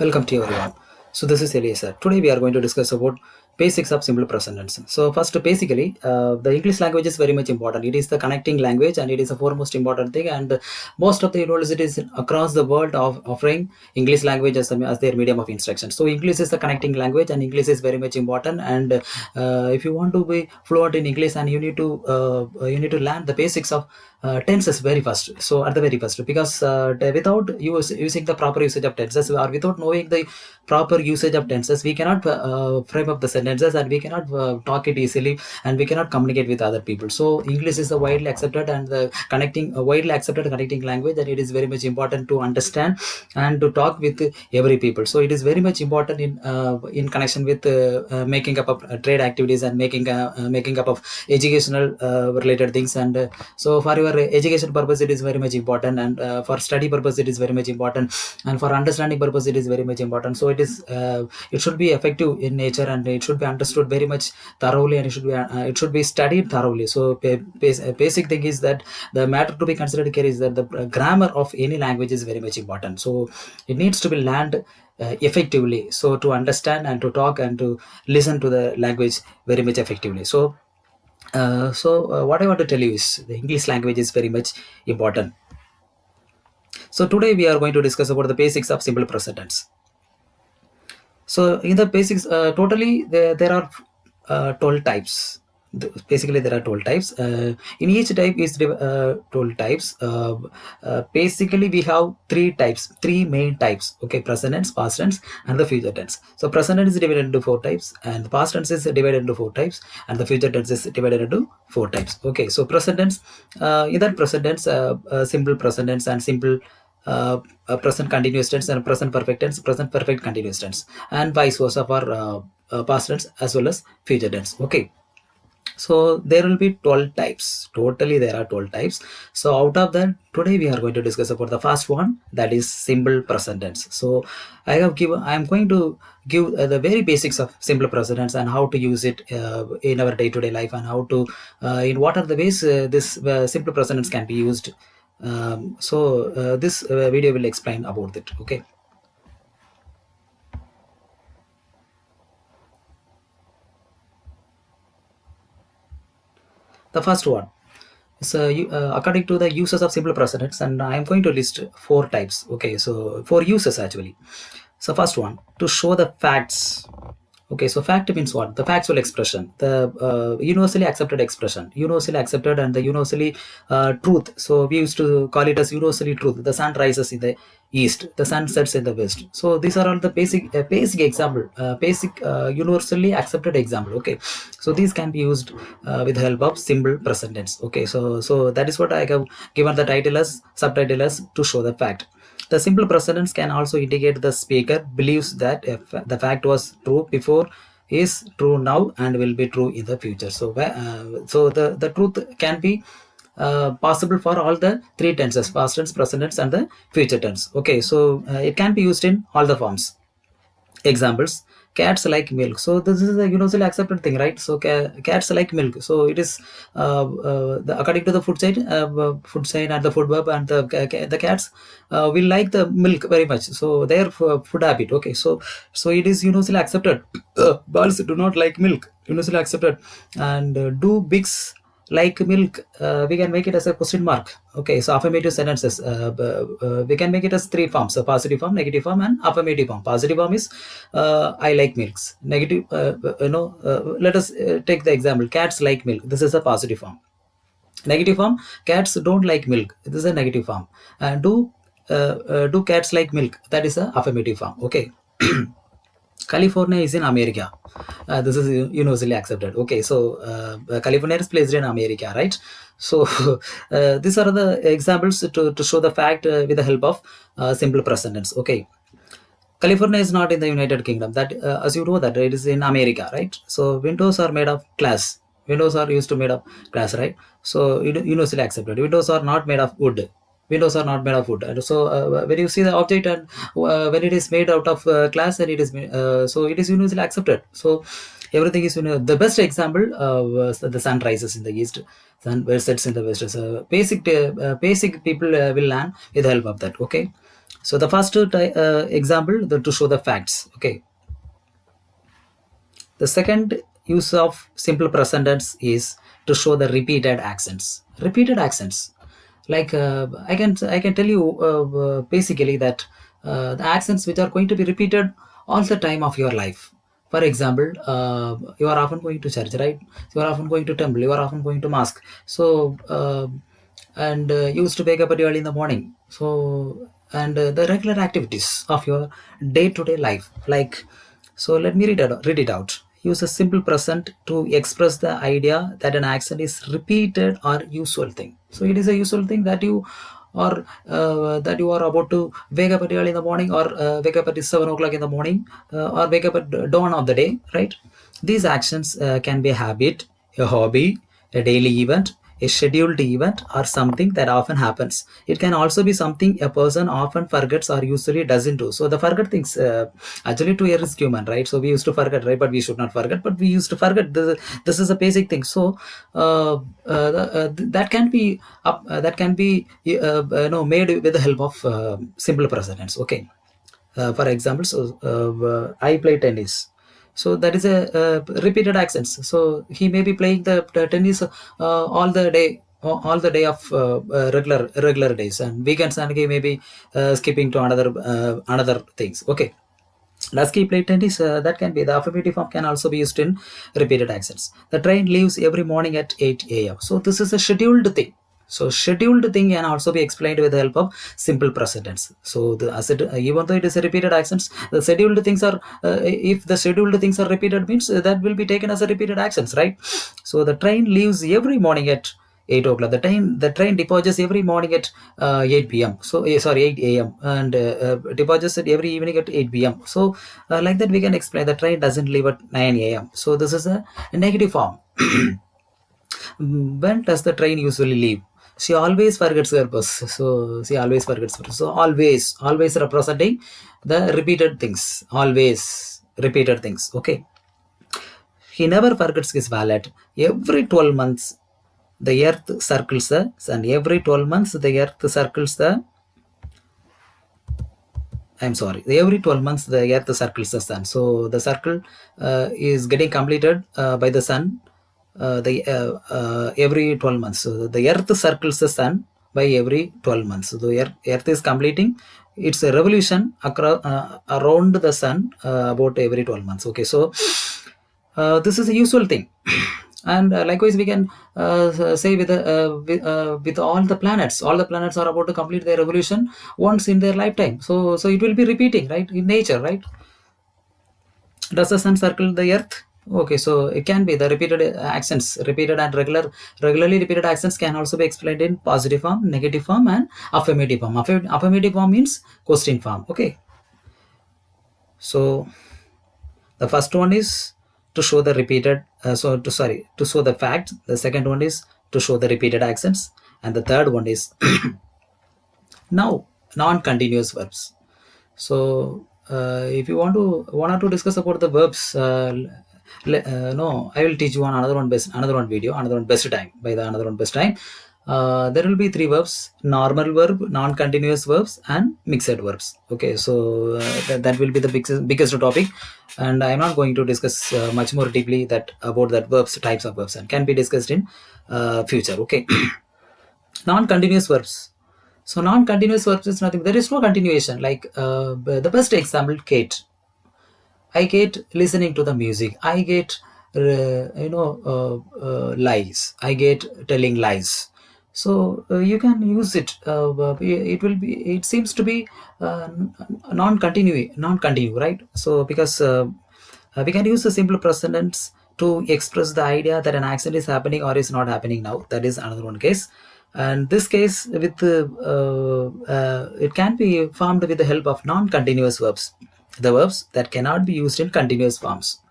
Welcome to everyone. So this is Eliezer. Today we are going to discuss about basics of simple present tense. So first, basically, the English language is very much important. It is the connecting language, and it is the foremost important thing. And most of the universities across the world are offering English language as their medium of instruction. So English is the connecting language, and English is very much important. And if you want to be fluent in English, and you need to learn the basics of tenses very first. So at the very first, because without using the proper usage of tenses, or without knowing the proper usage of tenses, we cannot frame up the sentences, and we cannot talk it easily, and we cannot communicate with other people. So English is a widely accepted and the widely accepted connecting language, and it is very much important to understand and to talk with every people. So it is very much important in connection with making up of trade activities, and making up of educational related things. And so for your education purpose, it is very much important, and for study purpose, it is very much important, and for understanding purpose, it is very much important. So it should be effective in nature, and it should be understood very much thoroughly, and it should be studied thoroughly. So basic thing is that the matter to be considered here is that the grammar of any language is very much important. So it needs to be learned effectively, so to understand and to talk and to listen to the language very much effectively. So what I want to tell you is the English language is very much important. So today we are going to discuss about the basics of simple present tense. So in the basics, totally there are 12 types. Basically, there are 12 types. In each type is 12 types. Basically, we have three main types. Okay, present tense, past tense, and the future tense. So present tense is divided into 4 types, and the past tense is divided into 4 types, and the future tense is divided into 4 types. Okay, so present tense, in that present tense, simple present tense and simple present continuous tense, and present perfect tense, present perfect continuous tense, and vice versa for past tense as well as future tense. Okay, so there will be 12 types. Totally there are 12 types. So out of that, today we are going to discuss about the first one, that is simple present tense. So I am going to give the very basics of simple present tense, and how to use it in our day-to-day life, and how to in what are the ways this simple present tense can be used. This video will explain about it. Okay, the first one is according to the uses of simple present tense, and I am going to list 4 types. Okay, so 4 uses actually. So first one, to show the facts. Okay, so fact means what? The factual expression, the universally accepted expression, universally accepted, and the universally truth. So we used to call it as universally truth. The sun rises in the east, the sun sets in the west. So these are all the basic example, universally accepted example. Okay, so these can be used with the help of simple present tense. Okay, so that is what I have given the title as subtitle as to show the fact. The simple present tense can also indicate the speaker believes that if the fact was true before, is true now, and will be true in the future. So the truth can be possible for all the 3 tenses: past tense, present tense, and the future tense. Okay, so it can be used in all the forms. Examples: cats like milk. So this is a universally accepted thing, right? So cats like milk. So it is according to the food chain and the food web, and the cats will like the milk very much. So their food habit. Okay, so it is universally accepted. Birds do not like milk. Universally accepted. And do pigs like milk? We can make it as a question mark. Okay, so affirmative sentences, we can make it as 3 forms: a positive form, negative form, and affirmative form. Positive form is I like milks. Negative, let us take the example: cats like milk. This is a positive form. Negative form: cats don't like milk. This is a negative form. And do cats like milk? That is a affirmative form. Okay. California is in America. This is universally accepted. Okay, so California is placed in America, right? So these are the examples to show the fact with the help of simple present tense. Okay, California is not in the United Kingdom. That as you know that it is in America, right? So windows are made of glass. Windows are used to made of glass, right? So universally accepted. Windows are not made of wood. Windows are not made of wood. And so when you see the object, and when it is made out of glass, and so it is universally accepted. So everything is the best example. The sun rises in the east, sun sets in the west. So basic people will learn with the help of that. Okay. So the first example, to show the facts. Okay. The second use of simple present tense is to show the repeated accents. Repeated accents, like I can tell you basically that the accents which are going to be repeated all the time of your life. For example, you are often going to church, right? You are often going to temple. You are often going to mosque. So and you used to wake up early in the morning. So and the regular activities of your day-to-day life, like, so let me read it out. Use a simple present to express the idea that an action is repeated or usual thing. So it is a usual thing that you that you are about to wake up at early in the morning, or wake up at 7 o'clock in the morning, or wake up at dawn of the day, right? These actions can be a habit, a hobby, a daily event, a scheduled event, or something that often happens. It can also be something a person often forgets or usually doesn't do. So the forget things, actually, to err is human, right? So we used to forget, right? But we should not forget. But we used to forget. This is a basic thing. So that can be made with the help of simple present tense. Okay. For example, so I play tennis. So that is a repeated accents. So he may be playing the tennis all the day of regular days, and weekends, and he may be skipping to another things. Okay. Does he play tennis? That can be the affirmative form, can also be used in repeated accents. The train leaves every morning at 8 a.m. So this is a scheduled thing. So scheduled thing can also be explained with the help of simple present tense. So even though it is a repeated accents, the scheduled things are if the scheduled things are repeated, means that will be taken as a repeated accents, right? So the train leaves every morning at 8 o'clock. The train departs every morning at 8 p.m. So sorry, 8 a.m. and departs at every evening at 8 p.m. So like that we can explain the train doesn't leave at 9 a.m. So this is a negative form. When does the train usually leave? She always forgets her bus. So she always forgets her bus. So always representing the repeated things. Always repeated things. Okay. He never forgets his wallet. Every 12 months, the earth circles the sun. Every 12 months, the earth circles the. I'm sorry. Every 12 months, the earth circles the sun. So the circle is getting completed by the sun. Every 12 months. So the earth circles the sun by every 12 months. So the earth is completing its a revolution across around the sun about every 12 months. Okay. So this is a usual thing. And likewise we can say with all the planets are about to complete their revolution once in their lifetime. So it will be repeating, right, in nature, right? Does the sun circle the earth? Okay, so it can be the repeated accents, repeated and regularly repeated accents can also be explained in positive form, negative form, and affirmative form. Affirmative form means question form. Okay, so the first one is to show the repeated, to show the fact. The second one is to show the repeated accents, and the third one is now non-continuous verbs. So if you want to discuss about the verbs, no, I will teach you on another one video, another one best time, by the another one best time. There will be three verbs: normal verb, non-continuous verbs, and mixed verbs. Okay, so that will be the biggest topic, and I am not going to discuss much more deeply that about that verbs, types of verbs, and can be discussed in future. Okay. Non-continuous verbs. So non-continuous verbs is nothing. There is no continuation. Like the best example, Kate. I get listening to the music. I get lies. I get telling lies. So you can use it. It will be. It seems to be non-continue, right? So because we can use the simple present tense to express the idea that an action is happening or is not happening now. That is another one case. And this case with it can be formed with the help of non-continuous verbs, the verbs that cannot be used in continuous forms.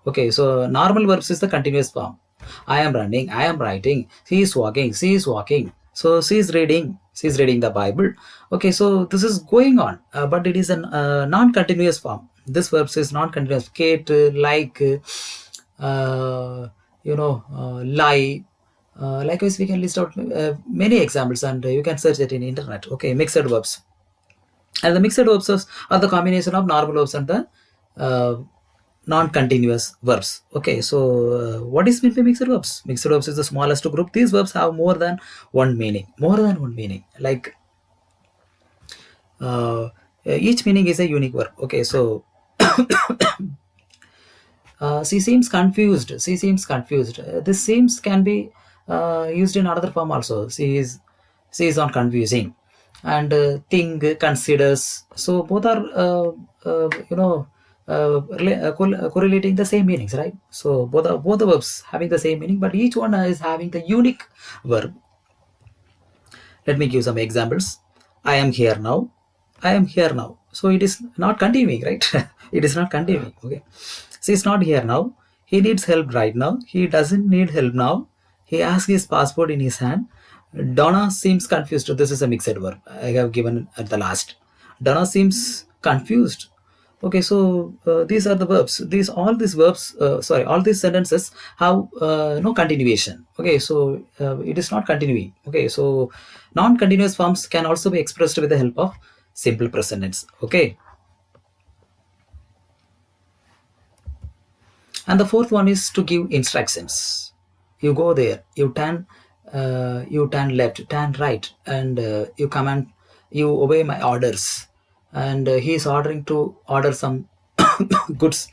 Okay, so normal verbs is the continuous form. I am running, I am writing, he is walking, she is walking, so she is reading the Bible. Okay, so this is going on, but it is a non-continuous form. This verbs is non-continuous. Kate, like, lie. Likewise, we can list out many examples, and you can search it in internet. Okay, mixed verbs. And the mixed verbs are the combination of normal verbs and the uh, non-continuous verbs. Okay, so what is meant by mixed verbs? Mixed verbs is the smallest group. These verbs have more than one meaning. More than one meaning. Like each meaning is a unique verb. Okay, so she seems confused. She seems confused. This seems can be used in another form also. She is not confusing. And think, considers. So both are correlating the same meanings, right? So both the verbs having the same meaning, but each one is having the unique verb. Let me give some examples. I am here now. I am here now. So it is not continuing, right? It is not continuing. Okay. So he's not here now. He needs help right now. He doesn't need help now. He has his passport in his hand. Donna seems confused. This is a mixed verb I have given at the last. Donna seems confused. Okay, so these are the verbs. These verbs. Sorry, all these sentences have no continuation. Okay, so it is not continuing. Okay, so non-continuous forms can also be expressed with the help of simple present tense. Okay, and the fourth one is to give instructions. You go there, you turn left, turn right, and you command, you obey my orders. And he is ordering to order some goods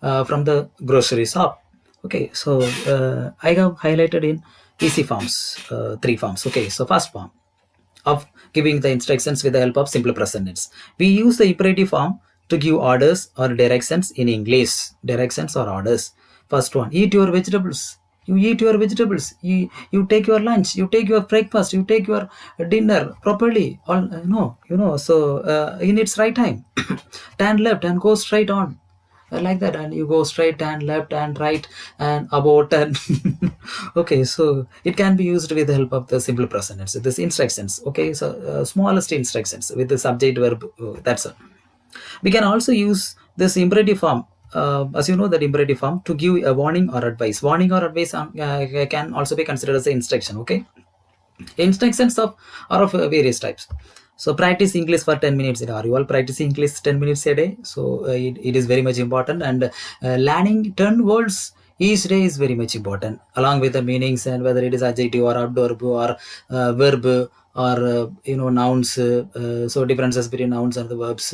from the grocery shop. Okay, so I have highlighted in easy forms, three forms. Okay, so first form of giving the instructions with the help of simple present tense. We use the imperative form to give orders or directions in English. Directions or orders. First one, eat your vegetables. You eat your vegetables. You take your lunch. You take your breakfast. You take your dinner properly. All So in its right time, turn left and go straight on, like that, and you go straight and left and right and about and okay, so it can be used with the help of the simple present tense, this instructions. Okay, so smallest instructions with the subject verb, that's it. We can also use this imperative form, as you know, that imperative form to give a warning or advice. Warning or advice can also be considered as an instruction. Okay, instructions are of various types. So practice English for 10 minutes a day. Are you all practicing English 10 minutes a day? So it is very much important. And learning 10 words each day is very much important, along with the meanings, and whether it is adjective or adverb or verb or nouns. So differences between nouns and the verbs,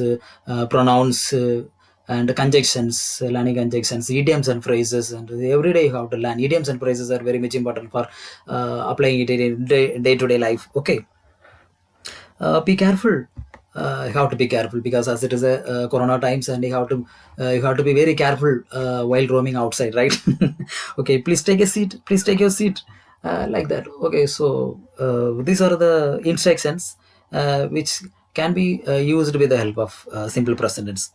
pronouns. And conjunctions, learning conjunctions, idioms and phrases, and every day you have to learn idioms and phrases are very much important for applying it in day-to-day life. Okay, be careful. You have to be careful because as it is a corona times, and you have to be very careful while roaming outside, right? Okay, please take a seat. Please take your seat, like that. Okay, so these are the instructions which can be used with the help of simple present tense.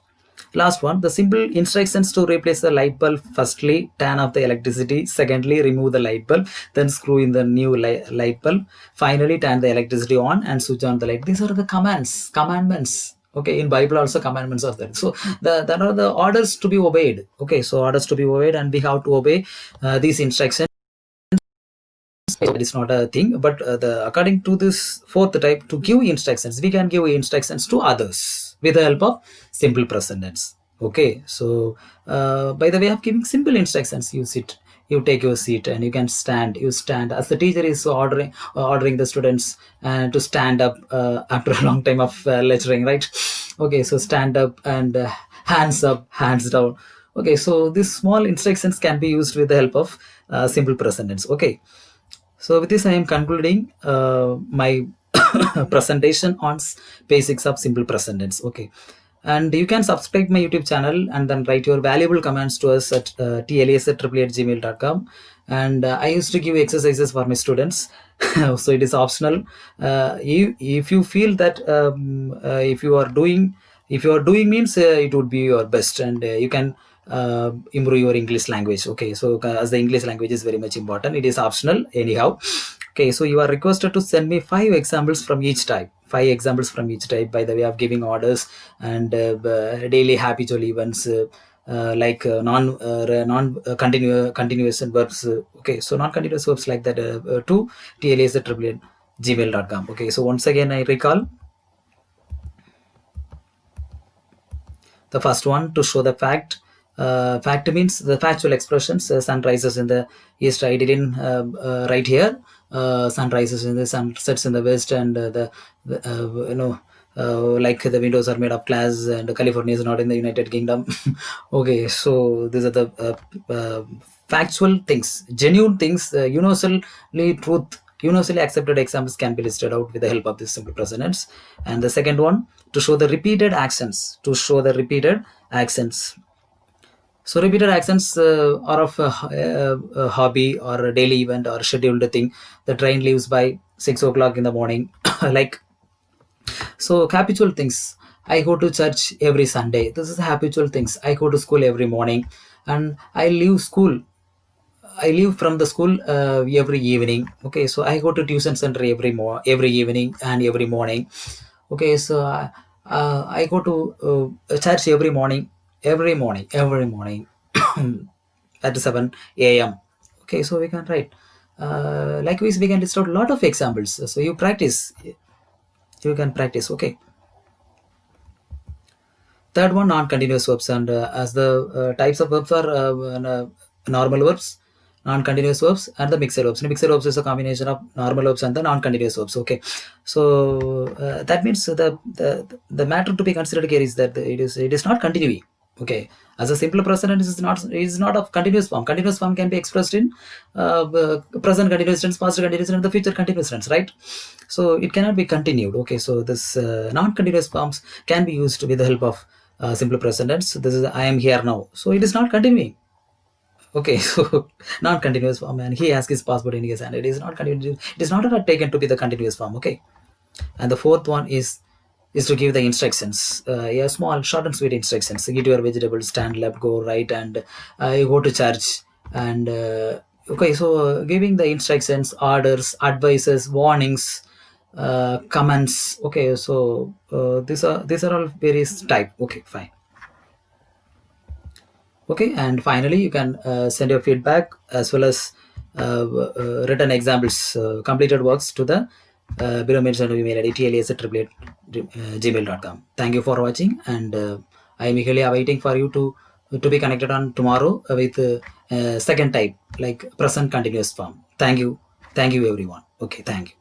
Last one, the simple instructions to replace the light bulb. Firstly, turn off the electricity. Secondly, remove the light bulb. Then screw in the new light bulb. Finally, turn the electricity on and switch on the light. These are the commandments. Okay, in Bible also commandments are there. So that are the orders to be obeyed. Okay, so orders to be obeyed, and we have to obey these instructions. It is not a thing, but the according to this fourth type, to give instructions, we can give instructions to others with the help of simple present tense. Okay, so by the way of giving simple instructions, you sit, you take your seat, and you can stand. You stand as the teacher is ordering the students to stand up after a long time of lecturing, right? Okay, so stand up and hands up, hands down. Okay, so these small instructions can be used with the help of simple present tense. Okay, so with this, I am concluding my presentation on basics of simple present tense. Okay, and you can subscribe my YouTube channel and then write your valuable comments to us at Er.T.Eliazer@gmail.com. And I used to give exercises for my students, so it is optional. If you feel that if you are doing means it would be your best, and you can improve your English language. Okay, so as the English language is very much important, it is optional anyhow. Okay, so you are requested to send me 5 examples from each type. 5 examples from each type by the way of giving orders and daily habitual events, like continuous verbs. Okay, so non continuous verbs like that, to TLS@gmail.com. Okay, so once again I recall, The first one, to show the fact. Fact means the factual expressions. Sun rises in the east. I didn't write here. Sun rises in the sun sets in the west, and like the windows are made of glass, and California is not in the United Kingdom. Okay, so these are the factual things, genuine things, universally accepted examples can be listed out with the help of this simple present tense. And the second one, to show the repeated actions. To show the repeated actions. So repeated actions are of a hobby or a daily event or scheduled thing. The train leaves by 6 o'clock in the morning. Like, so habitual things. I go to church every Sunday. This is habitual things. I go to school every morning, and I leave school. I leave from the school every evening. Okay, so I go to tuition center every evening and every morning. Okay, so I go to church every morning at 7 a.m. Okay, so we can write. Likewise, we can list out a lot of examples. So you practice. You can practice. Okay. Third one, non-continuous verbs, and as the types of verbs are normal verbs, non-continuous verbs, and the mixed verbs. Mixed verbs is a combination of normal verbs and the non-continuous verbs. Okay, so that means the matter to be considered here is that it is not continuing. Okay, as a simple present tense is not of continuous form. Continuous form can be expressed in present continuous tense, past continuous tense, and the future continuous tense, right? So it cannot be continued. Okay, so this non-continuous forms can be used with the help of simple present tense. This is I am here now, so it is not continuing. Okay, so non-continuous form, and he has his passport in his hand. It is not continuous. It is not taken to be the continuous form. Okay, and the fourth one is to give the instructions. Yeah, small, short and sweet instructions. Eat your vegetables, stand left, go right, and you go to church. And okay, so giving the instructions, orders, advices, warnings, comments. Okay, so these are all various type. Okay, fine. Okay, and finally you can send your feedback as well as written examples, completed works to the below mentioned email id teliazer@gmail.com. Thank you for watching, and I am eagerly awaiting for you to be connected on tomorrow with second type, like present continuous form. Thank you everyone. Okay, thank you.